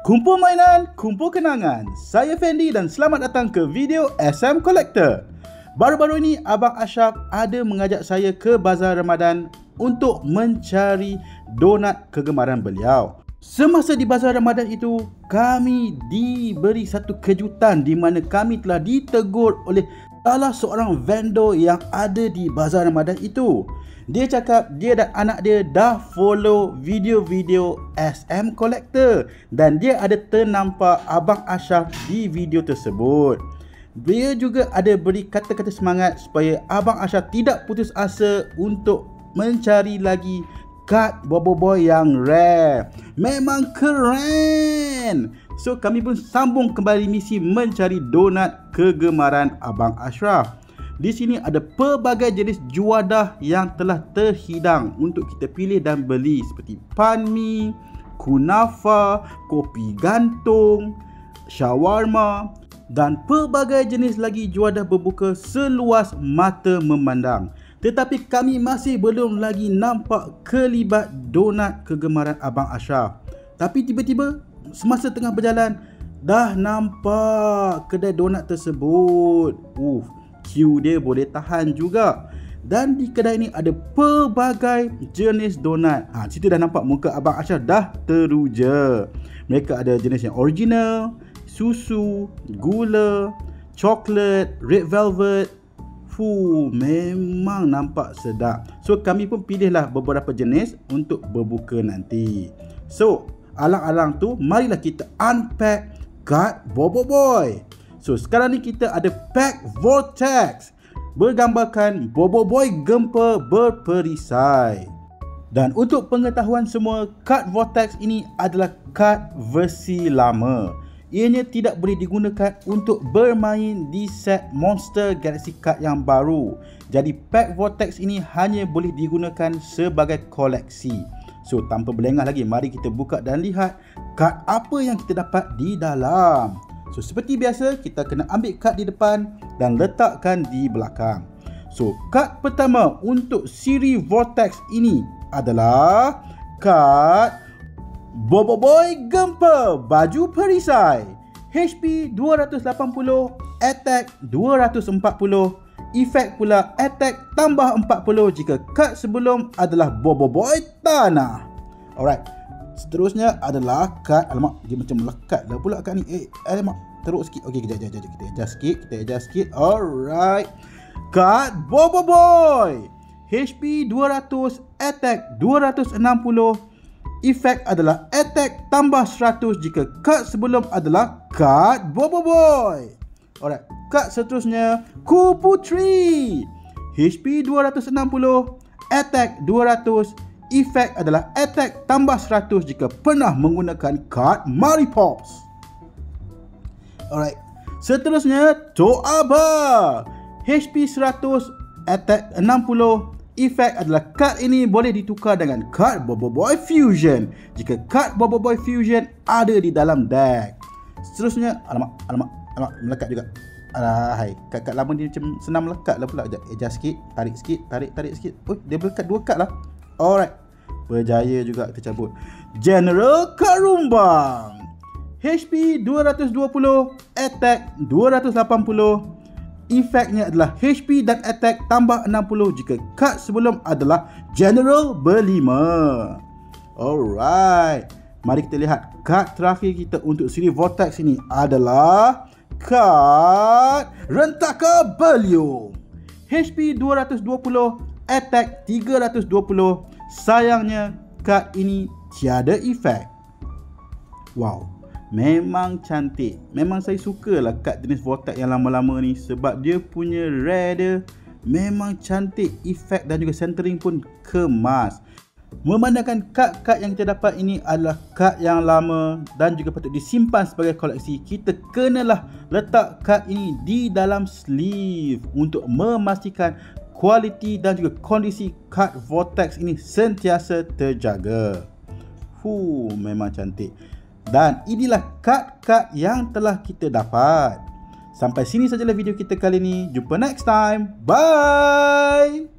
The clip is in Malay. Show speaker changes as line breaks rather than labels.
Kumpul mainan, kumpul kenangan. Saya Fendi dan selamat datang ke video SM Collector. Baru-baru ini Abang Ashraf ada mengajak saya ke Bazar Ramadan untuk mencari donat kegemaran beliau. Semasa di Bazar Ramadan itu, kami diberi satu kejutan di mana kami telah ditegur oleh salah seorang vendor yang ada di Bazar Ramadan itu. Dia cakap dia dan anak dia dah follow video-video SM Collector dan dia ada ternampak Abang Ashraf di video tersebut. Dia juga ada beri kata-kata semangat supaya Abang Ashraf tidak putus asa untuk mencari lagi kad Boboiboy yang rare. Memang keren. So kami pun sambung kembali misi mencari donat kegemaran Abang Ashraf. Di sini ada pelbagai jenis juadah yang telah terhidang untuk kita pilih dan beli seperti panmi, kunafa, kopi gantung, shawarma dan pelbagai jenis lagi juadah berbuka seluas mata memandang. Tetapi kami masih belum lagi nampak kelibat donat kegemaran Abang Ashraf. Tapi tiba-tiba semasa tengah berjalan dah nampak kedai donat tersebut. Queue dia boleh tahan juga. Dan di kedai ni ada pelbagai jenis donat. Situ dah nampak muka Abang Ashraf dah teruja. Mereka ada jenis yang original, susu, gula, coklat, red velvet. Memang nampak sedap. So kami pun pilihlah beberapa jenis untuk berbuka nanti. So alang-alang tu marilah kita unpack kad Boboiboy. So sekarang ni kita ada pack Vortex bergambarkan Boboiboy gempa berperisai. Dan untuk pengetahuan semua, kad Vortex ini adalah kad versi lama. Ianya tidak boleh digunakan untuk bermain di set Monster Galaxy Card yang baru. Jadi pack Vortex ini hanya boleh digunakan sebagai koleksi. So tanpa berlengah lagi, mari kita buka dan lihat kad apa yang kita dapat di dalam. So seperti biasa, kita kena ambil kad di depan dan letakkan di belakang. So kad pertama untuk siri Vortex ini adalah kad Boboiboy gempa baju perisai, HP 280, attack 240, efek pula attack tambah 40 jika kad sebelum adalah Boboiboy tanah. Alright, seterusnya adalah kad, alamak dia macam melekat lah pula kad ni. Alamak, teruk sikit. Okey, kejap, kita adjust sikit. Alright, kad Boboiboy, HP 200, attack 260, efek adalah attack tambah 100 jika kad sebelum adalah kad Boboiboy. Alright, kad seterusnya Kuputri, HP 260, attack 200, efek adalah attack tambah 100 jika pernah menggunakan kad Maripops. Alright, seterusnya Toaba, HP 100, attack 60, efek adalah kad ini boleh ditukar dengan kad Boboiboy Fusion jika kad Boboiboy Fusion ada di dalam deck. Seterusnya, alamak melekat juga. Hai, kad lama dia macam senang melekat lah pula. Sekejap, adjust sikit, tarik sikit. Dia melekat dua kad lah. Alright, berjaya juga kita cabut. General Karumbang, HP 220, attack 280, efeknya adalah HP dan attack tambah 60 jika kad sebelum adalah General berlima. Alright, mari kita lihat kad terakhir kita untuk siri Vortex ini adalah kad Rentaka Beliung, HP 220, attack 320. Sayangnya kad ini tiada efek. Wow, memang cantik. Memang saya sukalah kad jenis Vortex yang lama-lama ni sebab dia punya rare dia memang cantik. Efek dan juga centering pun kemas. Memandangkan kad-kad yang kita dapat ini adalah kad yang lama dan juga patut disimpan sebagai koleksi, kita kenalah letak kad ini di dalam sleeve untuk memastikan kualiti dan juga kondisi kad Vortex ini sentiasa terjaga. Memang cantik. Dan inilah kad-kad yang telah kita dapat. Sampai sini sajalah video kita kali ini. Jumpa next time. Bye.